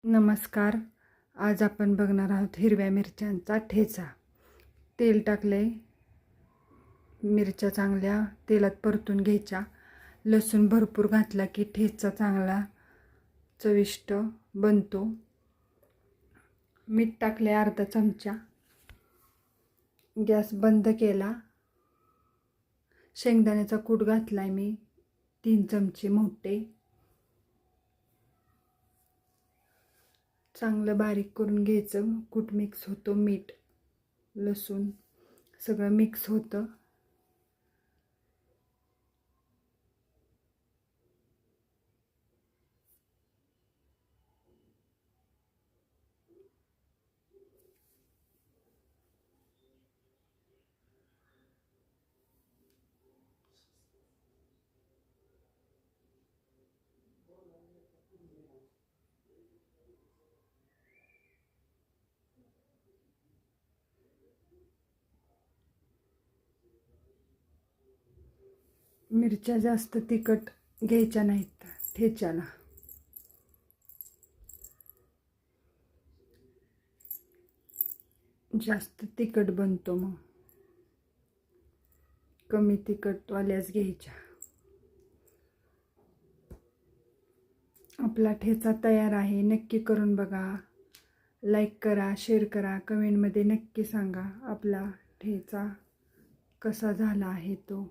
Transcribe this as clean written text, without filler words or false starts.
नमस्कार. आज आपण बघणार आहोत हिरव्या मिरच्यांचा ठेचा. तेल टाकले, मिरच्या चांगल्या तेलात परतून घ्यायच्या. लसूण भरपूर घातला की ठेचा चांगला चविष्ट बनतो. मीठ टाकले अर्धा चमचा. गॅस बंद केला. शेंगदाण्याचा कूट घातलाय मी 3 चमचे मोठे. चांगलं बारीक करून घ्यायचं. कूट मिक्स होतो, मीठ लसूण सगळं मिक्स होतं. मिरच्या जास्त तिखट घ्यायच्या नाहीत ठेच्याला. जास्त तिखट बनतो, मग कमी तिखटवाल्याच घ्यायच्या. आपला ठेचा तयार आहे. नक्की करून बघा. लाईक करा, शेअर करा, कमेंटमध्ये नक्की सांगा आपला ठेचा कसा झाला आहे तो.